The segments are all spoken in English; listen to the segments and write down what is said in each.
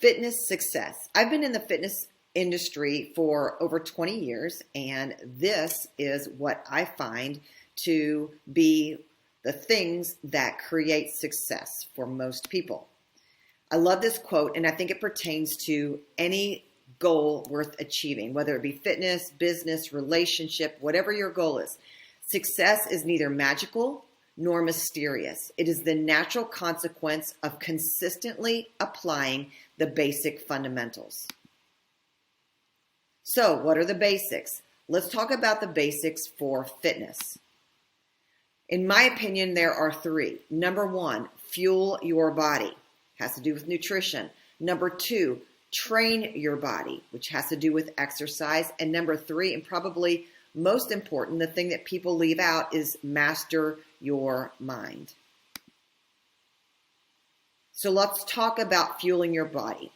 Fitness success. I've been in the fitness industry for over 20 years, and this is what I find to be the things that create success for most people. I love this quote, and I think it pertains to any goal worth achieving, whether it be fitness, business, relationship, whatever your goal is. Success is neither magical nor mysterious. It is the natural consequence of consistently applying the basic fundamentals. So, what are the basics? Let's talk about the basics for fitness. In my opinion, there are three. Number one, fuel your body. Has to do with nutrition. Number two, train your body, which has to do with exercise. And number three, and probably most important, the thing that people leave out is master your mind. So let's talk about fueling your body.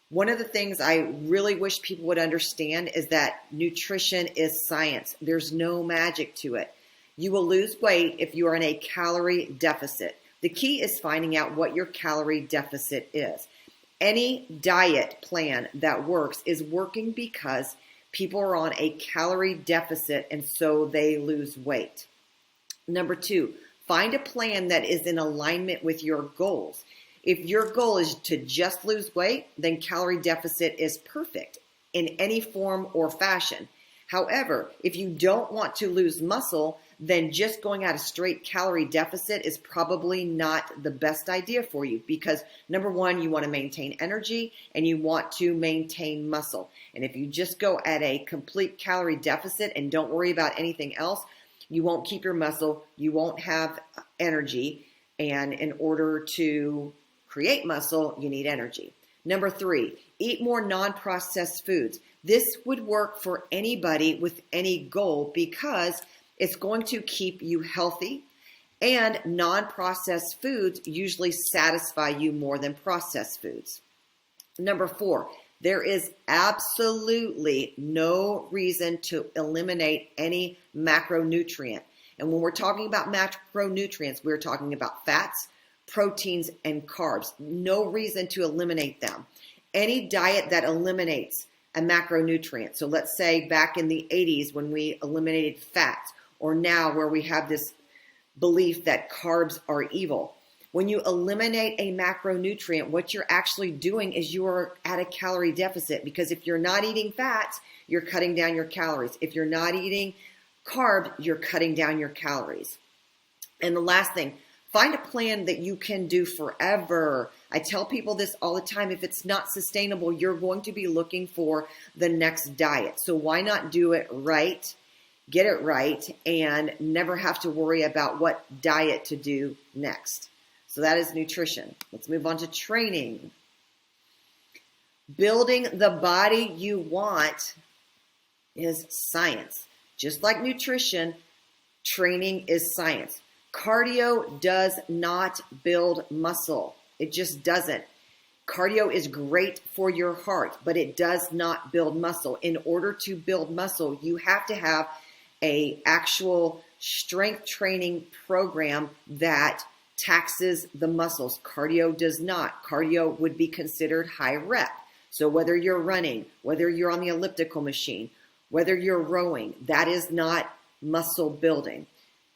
One of the things I really wish people would understand is that nutrition is science. There's no magic to it. You will lose weight if you are in a calorie deficit. The key is finding out what your calorie deficit is. Any diet plan that works is working because people are on a calorie deficit and so they lose weight. Number two, find a plan that is in alignment with your goals. If your goal is to just lose weight, then calorie deficit is perfect in any form or fashion. However, if you don't want to lose muscle, then just going at a straight calorie deficit is probably not the best idea for you because number one, you want to maintain energy and you want to maintain muscle. And if you just go at a complete calorie deficit and don't worry about anything else, you won't keep your muscle, you won't have energy, and in order to create muscle, you need energy. Number three, eat more non-processed foods. This would work for anybody with any goal because it's going to keep you healthy, and non-processed foods usually satisfy you more than processed foods. Number four, there is absolutely no reason to eliminate any macronutrient. And when we're talking about macronutrients, we're talking about fats, proteins, and carbs. No reason to eliminate them. Any diet that eliminates a macronutrient, so let's say back in the 80s when we eliminated fats, or now where we have this belief that carbs are evil. When you eliminate a macronutrient, what you're actually doing is you are at a calorie deficit because if you're not eating fats, you're cutting down your calories. If you're not eating carbs, you're cutting down your calories. And the last thing, find a plan that you can do forever. I tell people this all the time. If it's not sustainable, you're going to be looking for the next diet. So why not do it right? Get it right and never have to worry about what diet to do next. So that is nutrition. Let's move on to training. Building the body you want is science. Just like nutrition, training is science. Cardio does not build muscle. It just doesn't. Cardio is great for your heart, but it does not build muscle. In order to build muscle, you have to have an actual strength training program that taxes the muscles. Cardio does not. Cardio would be considered high rep. So whether you're running, whether you're on the elliptical machine, whether you're rowing, that is not muscle building.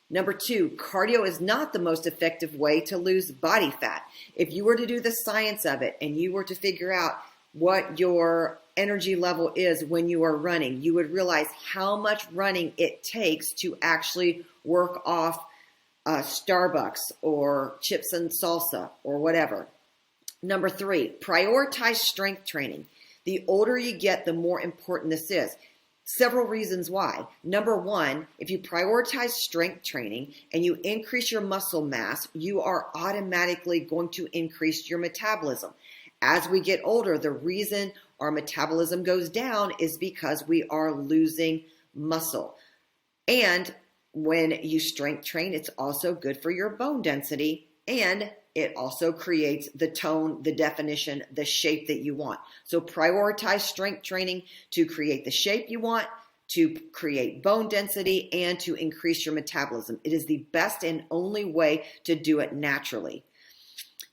Number two, cardio is not the most effective way to lose body fat. If you were to do the science of it and you were to figure out what your energy level is when you are running, you would realize how much running it takes to actually work off Starbucks or chips and salsa or whatever. Number three, prioritize strength training. The older you get, the more important this is. Several reasons why. Number one, if you prioritize strength training and you increase your muscle mass, you are automatically going to increase your metabolism. As we get older, the reason our metabolism goes down is because we are losing muscle. And when you strength train, it's also good for your bone density, and it also creates the tone, the definition, the shape that you want. So prioritize strength training to create the shape you want, to create bone density, and to increase your metabolism. It is the best and only way to do it naturally.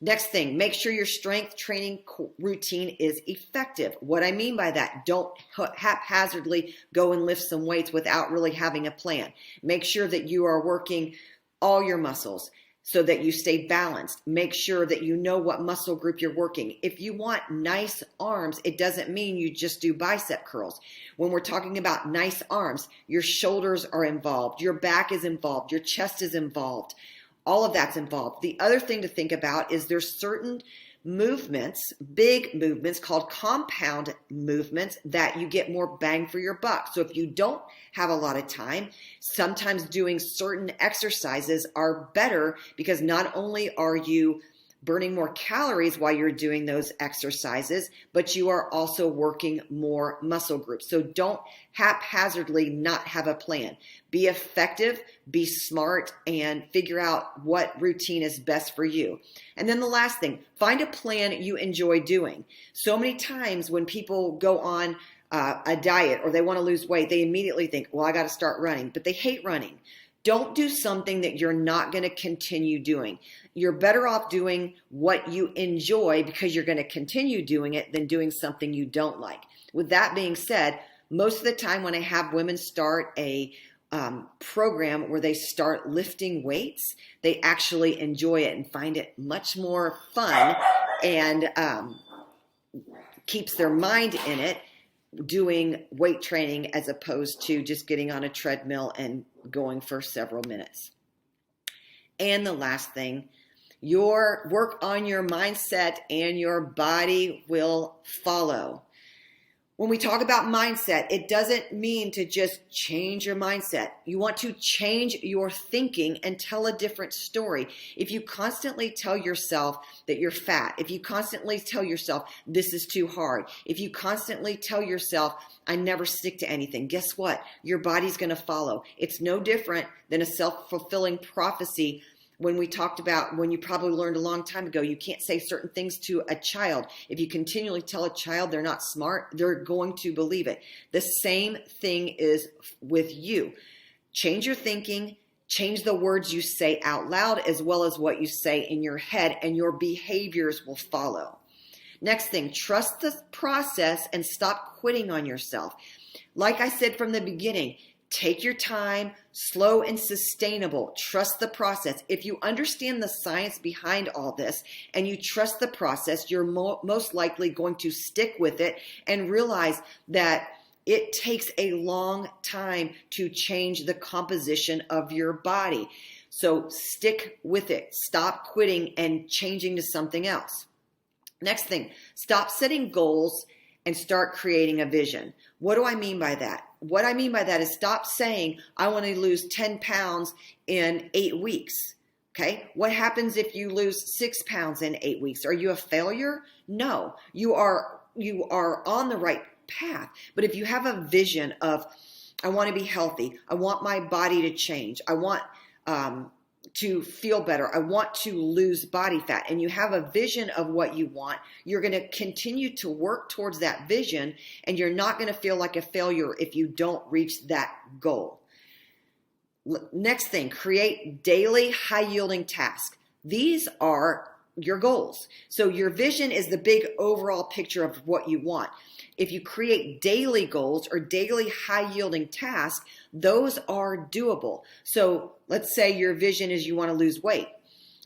Next thing, make sure your strength training routine is effective. What I mean by that, don't haphazardly go and lift some weights without really having a plan. Make sure that you are working all your muscles so that you stay balanced. Make sure that you know what muscle group you're working. If you want nice arms, it doesn't mean you just do bicep curls. When we're talking about nice arms, your shoulders are involved, your back is involved, your chest is involved. All of that's involved. The other thing to think about is there's certain movements, big movements called compound movements that you get more bang for your buck. So if you don't have a lot of time, sometimes doing certain exercises are better because not only are you burning more calories while you're doing those exercises, but you are also working more muscle groups. So don't haphazardly not have a plan. Be effective, be smart, and figure out what routine is best for you. And then the last thing, find a plan you enjoy doing. So many times when people go on a diet or they want to lose weight, they immediately think, well, I got to start running, but they hate running. Don't do something that you're not going to continue doing. You're better off doing what you enjoy because you're going to continue doing it than doing something you don't like. With that being said, most of the time when I have women start a program where they start lifting weights, they actually enjoy it and find it much more fun and keeps their mind in it, doing weight training as opposed to just getting on a treadmill and going for several minutes. And the last thing, your work on your mindset and your body will follow. When we talk about mindset, it doesn't mean to just change your mindset. You want to change your thinking and tell a different story. If you constantly tell yourself that you're fat, if you constantly tell yourself this is too hard, if you constantly tell yourself I never stick to anything, guess what? Your body's going to follow. It's no different than a self-fulfilling prophecy. When we talked about, when you probably learned a long time ago, you can't say certain things to a child. If you continually tell a child they're not smart, they're going to believe it. The same thing is with you. Change your thinking, change the words you say out loud as well as what you say in your head, and your behaviors will follow. Next thing, trust the process and stop quitting on yourself. Like I said from the beginning, take your time, slow and sustainable. Trust the process. If you understand the science behind all this and you trust the process, you're most likely going to stick with it and realize that it takes a long time to change the composition of your body. So stick with it. Stop quitting and changing to something else. Next thing, stop setting goals and start creating a vision. What do I mean by that? What I mean by that is stop saying, I want to lose 10 pounds in 8 weeks. Okay. What happens if you lose 6 pounds in 8 weeks? Are you a failure? No, you are on the right path. But if you have a vision of, I want to be healthy, I want my body to change, I want to feel better, I want to lose body fat, and you have a vision of what you want, you're going to continue to work towards that vision, and you're not going to feel like a failure if you don't reach that goal. Next thing, create daily high-yielding tasks. These are your goals. So your vision is the big overall picture of what you want. If you create daily goals or daily high-yielding tasks, those are doable. So let's say your vision is you want to lose weight.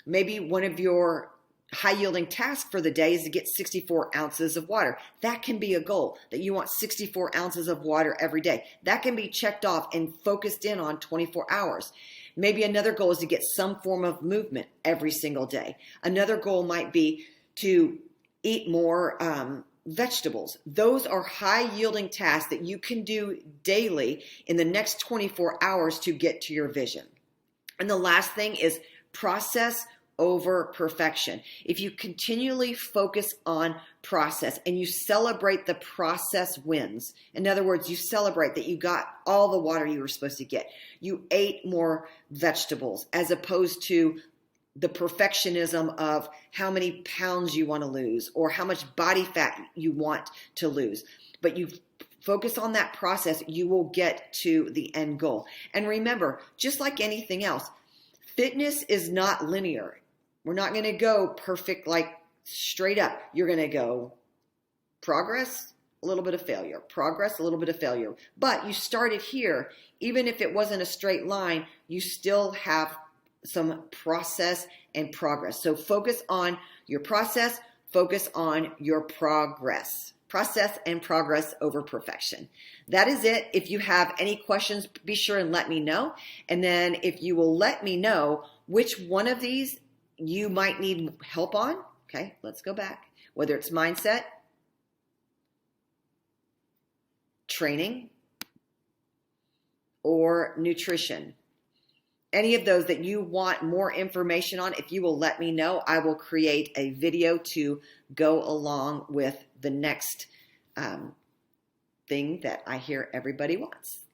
Maybe one of your high-yielding tasks for the day is to get 64 ounces of water. That can be a goal, that you want 64 ounces of water every day. That can be checked off and focused in on 24 hours. Maybe another goal is to get some form of movement every single day. Another goal might be to eat more vegetables. Those are high-yielding tasks that you can do daily in the next 24 hours to get to your vision. And the last thing is process over perfection. If you continually focus on process and you celebrate the process wins, in other words, you celebrate that you got all the water you were supposed to get, you ate more vegetables, as opposed to the perfectionism of how many pounds you want to lose or how much body fat you want to lose. But you focus on that process, you will get to the end goal. And remember, just like anything else, fitness is not linear. We're not going to go perfect, like straight up. You're going to go progress, a little bit of failure, progress, a little bit of failure. But you started here. Even if it wasn't a straight line, you still have some process and progress. So focus on your process, focus on your progress. Process and progress over perfection. That is it. If you have any questions, be sure and let me know. And then if you will let me know which one of these you might need help on, okay, let's go back. Whether it's mindset, training, or nutrition. Any of those that you want more information on, if you will let me know, I will create a video to go along with the next thing that I hear everybody wants.